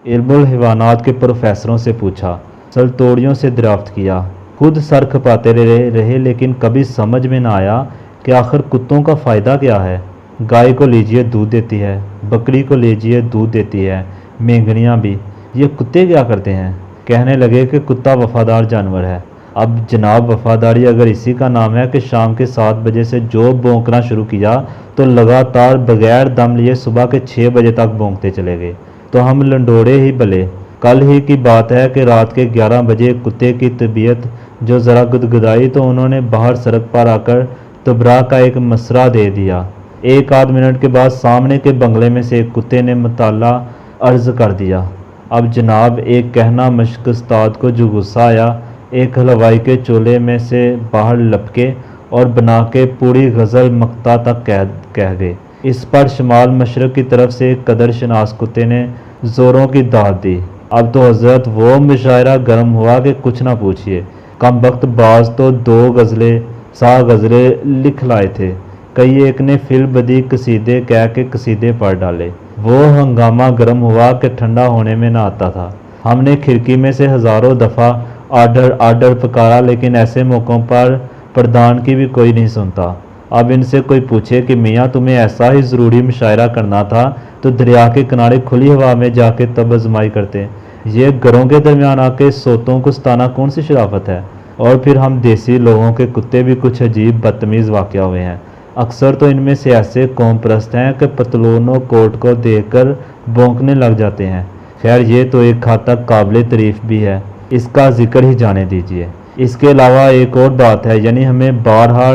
इल्मुल हैवानात के प्रोफेसरों से पूछा, सलतोड़ियों से दरियाफ्त किया, खुद सर खपाते रहे लेकिन कभी समझ में ना आया कि आखिर कुत्तों का फ़ायदा क्या है। गाय को लीजिए दूध देती है, बकरी को लीजिए दूध देती है, मेंढड़ियाँ भी, ये कुत्ते क्या करते हैं। कहने लगे कि कुत्ता वफादार जानवर है। अब जनाब वफादारी अगर इसी का नाम है कि शाम के 7 बजे से जो भौंकना शुरू किया तो लगातार बगैर दम लिए सुबह के 6 बजे तक भौंकते चले गए, तो हम लंडोड़े ही भले। कल ही की बात है कि रात के 11 बजे कुत्ते की तबीयत जो ज़रा गुदगुदाई तो उन्होंने बाहर सड़क पर आकर तबरा का एक मसरा दे दिया। एक आध मिनट के बाद सामने के बंगले में से एक कुत्ते ने मुताला अर्ज कर दिया। अब जनाब एक कहना मश्क उस्ताद को जो गुस्सा आया, एक हलवाई के चोले में से बाहर लपके और बना के पूरी गज़ल मक्ता तक कह गए। इस पर शमाल मशरक़ की तरफ से एक कदर शनास कुत्ते ने ज़ोरों की दाद दी। अब तो हज़रत वो मुशायरा गर्म हुआ कि कुछ ना पूछिए। कम वक्त बाज तो 2 गज़लें लिख लाए थे। कई एक ने फिल बदी कसीदे कह के कसीदे पढ़ डाले। वो हंगामा गर्म हुआ कि ठंडा होने में ना आता था। हमने खिड़की में से हज़ारों दफ़ा आर्डर पुकारा लेकिन ऐसे मौक़ों पर प्रधान की भी कोई नहीं सुनता। अब इनसे कोई पूछे कि मियाँ तुम्हें ऐसा ही ज़रूरी मुशायरा करना था तो दरिया के किनारे खुली हवा में जाके तब आजमाई करते। ये घरों के दरमियान आके सोतों को सताना कौन सी शराफत है। और फिर हम देसी लोगों के कुत्ते भी कुछ अजीब बदतमीज़ वाक़या हुए हैं। अक्सर तो इनमें से ऐसे कौम परस्त हैं कि पतलूनों कोट को देखकर भौंकने लग जाते हैं। खैर ये तो एक हद तक काबिल तारीफ़ भी है, इसका जिक्र ही जाने दीजिए। इसके अलावा एक और बात है, यानी हमें बारहा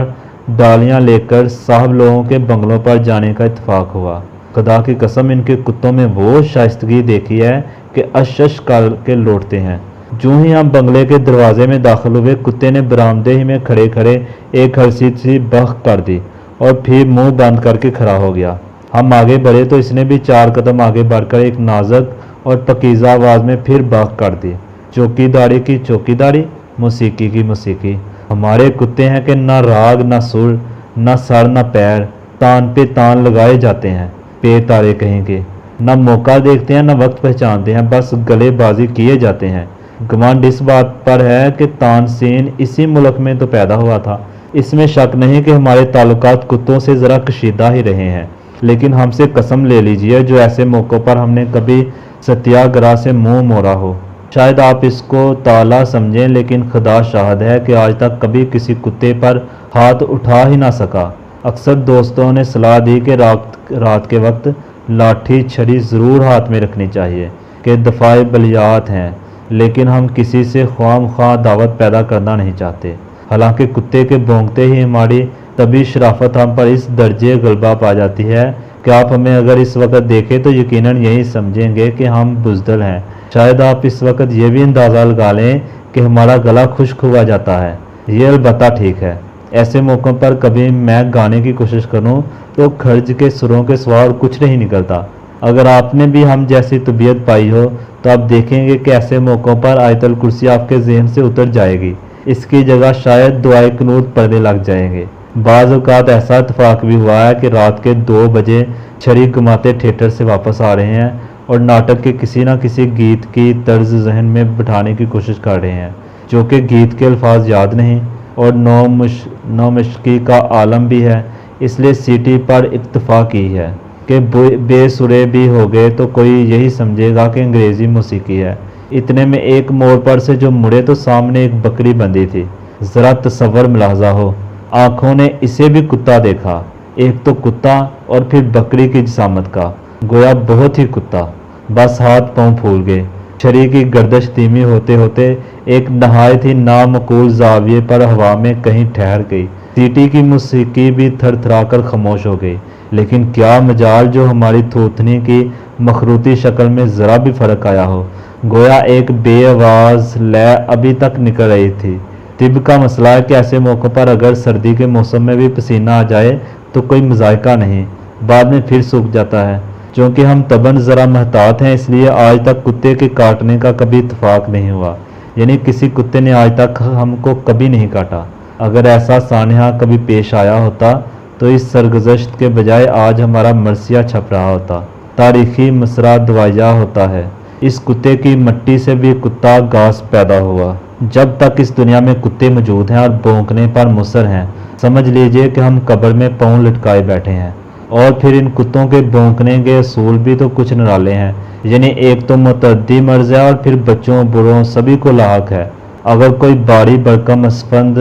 डालियाँ लेकर साहब लोगों के बंगलों पर जाने का इत्तेफाक हुआ। खुदा की कसम इनके कुत्तों में वो शाइस्तगी देखी है कि अश करके लौटते हैं। जो ही हम बंगले के दरवाजे में दाखिल हुए, कुत्ते ने बरामदे ही में खड़े खड़े एक हर्षी सी बख कर दी और फिर मुंह बंद करके खड़ा हो गया। हम आगे बढ़े तो इसने भी 4 कदम आगे बढ़कर एक नाजुक और पकीज़ा आवाज़ में फिर बख कर दी, चौकीदारी की चौकीदारी, मौसीकी की मौसीकी। हमारे कुत्ते हैं कि न राग न सुर न सर न पैर, तान पे तान लगाए जाते हैं, पे तारे कहेंगे। न मौका देखते हैं न वक्त पहचानते हैं, बस गलेबाजी किए जाते हैं। घमंड इस बात पर है कि तानसेन इसी मुल्क में तो पैदा हुआ था। इसमें शक नहीं कि हमारे ताल्लुकात कुत्तों से ज़रा कशीदा ही रहे हैं, लेकिन हमसे कसम ले लीजिए जो ऐसे मौक़ों पर हमने कभी सत्याग्रह से मुंह मोड़ा हो। शायद आप इसको ताला समझें, लेकिन खुदा शाहिद है कि आज तक कभी किसी कुत्ते पर हाथ उठा ही ना सका। अक्सर दोस्तों ने सलाह दी कि रात के वक्त लाठी छड़ी ज़रूर हाथ में रखनी चाहिए कि दफ़ाए बलियात हैं, लेकिन हम किसी से ख्वाम दावत पैदा करना नहीं चाहते। हालांकि कुत्ते के भौंकते ही हमारी तभी शराफत हम पर इस दर्जे गलबा पा जाती है कि आप हमें अगर इस वक्त देखें तो यकीनन यही समझेंगे कि हम बुज़दिल हैं। शायद आप इस वक्त ये भी अंदाज़ा लगा लें कि हमारा गला खुश्क हुआ जाता है। ये अलबत्ता ठीक है। ऐसे मौक़ों पर कभी मैं गाने की कोशिश करूं तो खर्ज के सुरों के सिवा और कुछ नहीं निकलता। अगर आपने भी हम जैसी तबीयत पाई हो तो आप देखेंगे कि ऐसे मौक़ों पर आयतुल कुर्सी आपके ज़हन से उतर जाएगी। इसकी जगह शायद दुआए कनूत पढ़ने लग जाएंगे। बाज़ औक़ात ऐसा इत्तेफाक भी हुआ है कि रात के 2 बजे छड़ी घुमाते थिएटर से वापस आ रहे हैं और नाटक के किसी न किसी गीत की तर्ज जहन में बिठाने की कोशिश कर रहे हैं, जो कि गीत के अल्फाज याद नहीं और नौमश्की का आलम भी है। इसलिए सीटी पर इक्तफा की है कि बेसुरे भी हो गए तो कोई यही समझेगा कि अंग्रेज़ी मौसीकी है। इतने में एक मोड़ पर से जो मुड़े तो सामने एक बकरी बंधी थी। ज़रा तसव्वुर मुलाहजा हो, आँखों ने इसे भी कुत्ता देखा। एक तो कुत्ता और फिर बकरी की जिसामत का, गोया बहुत ही कुत्ता। बस हाथ पांव फूल गए। छड़ी की गर्दश धीमी होते होते एक नहायत ही नामकूल जाविये पर हवा में कहीं ठहर गई। सीटी की मौसीकी भी थरथराकर खामोश हो गई। लेकिन क्या मजाल जो हमारी थूथनी की मखरूती शक्ल में ज़रा भी फ़र्क आया हो। गोया एक बेआवाज़ लय अभी तक निकल रही थी। तिब का मसला है कि ऐसे मौक़ों पर अगर सर्दी के मौसम में भी पसीना आ जाए तो कोई मज़ायका नहीं, बाद में फिर सूख जाता है। चूँकि हम तबन ज़रा महतात हैं, इसलिए आज तक कुत्ते के काटने का कभी इत्तेफाक नहीं हुआ, यानी किसी कुत्ते ने आज तक हमको कभी नहीं काटा। अगर ऐसा सानहा कभी पेश आया होता तो इस सरगुज़श्त के बजाय आज हमारा मरसिया छप रहा होता, तारीख़ी मसरा दवाया होता है। اس کتے کی مٹی سے بھی کتا گھاس پیدا ہوا۔ جب تک اس دنیا میں کتے موجود ہیں اور بھونکنے پر مصر ہیں، سمجھ لیجئے کہ ہم قبر میں پاؤں لٹکائے بیٹھے ہیں۔ اور پھر ان کتوں کے بھونکنے کے اصول بھی تو کچھ نرالے ہیں، یعنی ایک تو متعدی مرض ہے اور پھر بچوں بوڑھوں سبھی کو لاحق ہے۔ اگر کوئی باری بھرکم اسفند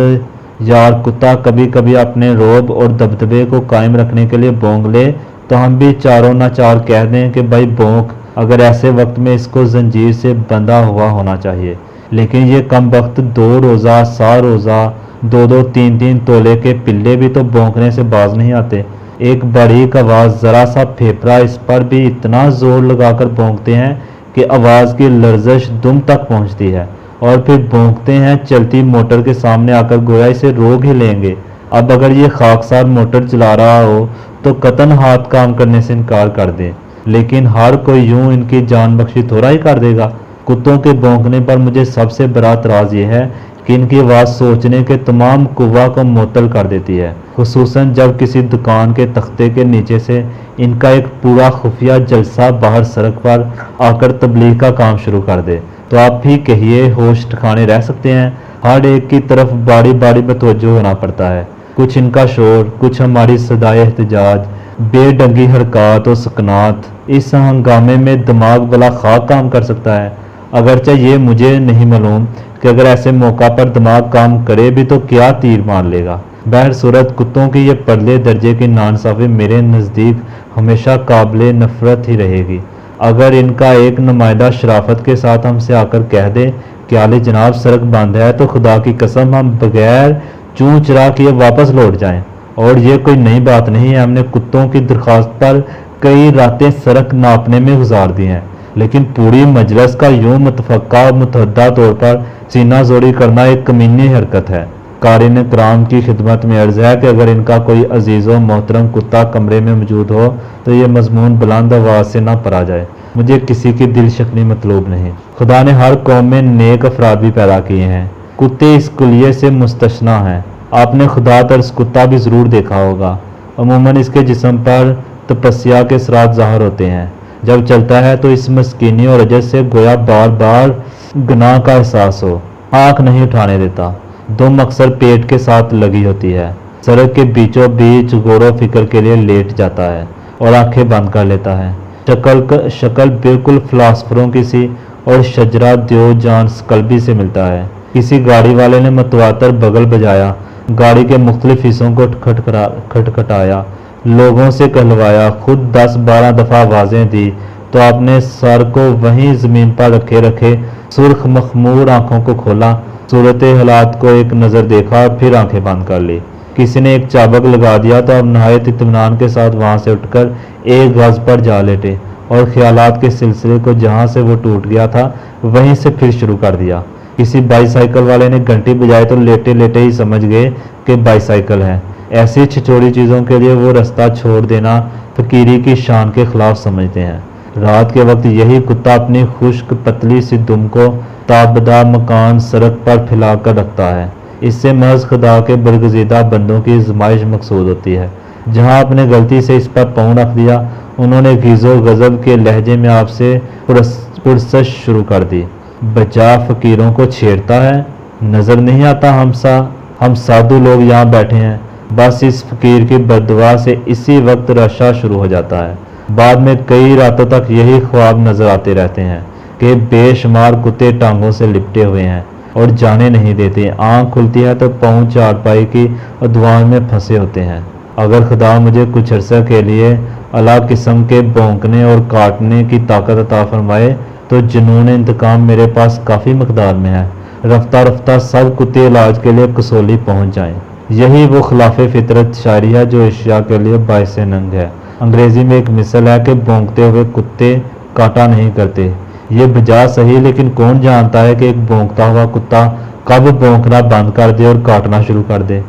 یار کتا کبھی کبھی اپنے رعب اور دبدبے کو قائم رکھنے کے لیے بھونک لے تو ہم بھی چاروں نہ چار کہہ دیں کہ بھائی بھونک، اگر ایسے وقت میں اس کو زنجیر سے بندھا ہوا ہونا چاہیے۔ لیکن یہ کم وقت 2 روزہ 100 روزہ 2 3 تولے کے پلے بھی تو بھونکنے سے باز نہیں آتے۔ ایک باریک آواز ذرا سا پھیپڑا اس پر بھی اتنا زور لگا کر بھونکتے ہیں کہ آواز کی لرزش دم تک پہنچتی ہے، اور پھر بھونکتے ہیں چلتی موٹر کے سامنے آ کر گویا اسے روک ہی لیں گے۔ اب اگر یہ خاکسار موٹر چلا رہا ہو تو قطعاً ہاتھ کام کرنے سے انکار کر دیں، لیکن ہر کوئی یوں ان کی جان بخشی تھوڑا ہی کر دے گا۔ کتوں کے بھونکنے پر مجھے سب سے بڑا اعتراض یہ ہے کہ ان کی آواز سوچنے کے تمام قوا کو معطل کر دیتی ہے، خصوصاً جب کسی دکان کے تختے کے نیچے سے ان کا ایک پورا خفیہ جلسہ باہر سڑک پر آ کر تبلیغ کا کام شروع کر دے تو آپ ہی کہیے ہوش ٹھکانے رہ سکتے ہیں۔ ہر ایک کی طرف باری باری متوجہ ہونا پڑتا ہے، کچھ ان کا شور، کچھ ہماری صدائے احتجاج، بے ڈنگی حرکات و سکنات۔ اس ہنگامے میں دماغ بلا خاک کام کر سکتا ہے، اگرچہ یہ مجھے نہیں معلوم کہ اگر ایسے موقع پر دماغ کام کرے بھی تو کیا تیر مار لے گا۔ بہر صورت کتوں کی یہ پرلے درجے کی ناانصافی میرے نزدیک ہمیشہ قابل نفرت ہی رہے گی۔ اگر ان کا ایک نمائندہ شرافت کے ساتھ ہم سے آ کر کہہ دے کہ عالی جناب سڑک بند ہے تو خدا کی قسم ہم بغیر چوں چرا کیے واپس لوٹ جائیں۔ اور یہ کوئی نئی بات نہیں ہے، ہم نے کتوں کی درخواست پر کئی راتیں سڑک ناپنے میں گزار دی ہیں، لیکن پوری مجلس کا یوں متفقہ متحدہ طور پر سینہ زوری کرنا ایک کمینی حرکت ہے۔ قارئین کرام کی خدمت میں عرض ہے کہ اگر ان کا کوئی عزیز و محترم کتا کمرے میں موجود ہو تو یہ مضمون بلند آواز سے نہ پڑھا جائے۔ مجھے کسی کی دل شکنی مطلوب نہیں۔ خدا نے ہر قوم میں نیک افراد بھی پیدا کیے ہیں، کتے اس کلیے سے مستثنیٰ ہیں۔ آپ نے خدا طرز کتا بھی ضرور دیکھا ہوگا، عموماً اس کے جسم پر تپسیا کے اثرات ظاہر ہوتے ہیں۔ جب چلتا ہے تو اس مسکینی اور عجز سے گویا بار بار گناہ کا احساس ہو، آنکھ نہیں اٹھانے دیتا، دم اکثر پیٹ کے ساتھ لگی ہوتی ہے، سڑک کے بیچوں بیچ غور و فکر کے لیے لیٹ جاتا ہے اور آنکھیں بند کر لیتا ہے۔ شکل بالکل فلاسفروں کی سی اور شجرہ دیو جان قلبی سے ملتا ہے۔ کسی گاڑی والے نے متواتر بغل بجایا، گاڑی کے مختلف حصوں کو کھٹکھٹایا، لوگوں سے کہلوایا، خود 10-12 دفعہ آوازیں دی تو اپنے سر کو وہیں زمین پر رکھے سرخ مخمور آنکھوں کو کھولا، صورت حالات کو ایک نظر دیکھا اور پھر آنکھیں بند کر لی۔ کسی نے ایک چابک لگا دیا تو اب نہایت اطمینان کے ساتھ وہاں سے اٹھ کر ایک غز پر جا لیٹے اور خیالات کے سلسلے کو جہاں سے وہ ٹوٹ گیا تھا وہیں سے پھر شروع کر دیا۔ کسی بائی سائیکل والے نے گھنٹی بجائی تو لیٹے لیٹے ہی سمجھ گئے کہ بائی سائیکل ہے۔ ایسی چھچوڑی چیزوں کے لیے وہ رستہ چھوڑ دینا فقیری کی شان کے خلاف سمجھتے ہیں۔ رات کے وقت یہی کتا اپنی خشک پتلی سی دم کو تابدہ مکان سڑک پر پھیلا کر رکھتا ہے۔ اس سے محض خدا کے برگزیدہ بندوں کی زمائش مقصود ہوتی ہے۔ جہاں آپ نے غلطی سے اس پر پاؤں رکھ دیا، انہوں نے غیظ و غضب کے لہجے میں آپ سے پرسش شروع کر دی۔ بچہ فقیروں کو چھیڑتا ہے، نظر نہیں آتا ہم سادھو لوگ یہاں بیٹھے ہیں۔ بس اس فقیر کی بددعا سے اسی وقت رشا شروع ہو جاتا ہے۔ بعد میں کئی راتوں تک یہی خواب نظر آتے رہتے ہیں کہ بے شمار کتے ٹانگوں سے لپٹے ہوئے ہیں اور جانے نہیں دیتے۔ آنکھ کھلتی ہے تو پاؤں چارپائی کی ادوان میں پھنسے ہوتے ہیں۔ اگر خدا مجھے کچھ عرصہ کے لیے اعلیٰ قسم کے بھونکنے اور کاٹنے کی طاقت عطا فرمائے تو جنون انتقام میرے پاس کافی مقدار میں ہے۔ رفتہ رفتہ سب کتے علاج کے لیے کسولی پہنچ جائیں۔ یہی وہ خلاف فطرت شاعری ہے جو اشیاء کے لیے باعث ننگ ہے۔ انگریزی میں ایک مثل ہے کہ بھونکتے ہوئے کتے کاٹا نہیں کرتے۔ یہ بجا صحیح، لیکن کون جانتا ہے کہ ایک بھونکتا ہوا کتا کب بھونکنا بند کر دے اور کاٹنا شروع کر دے۔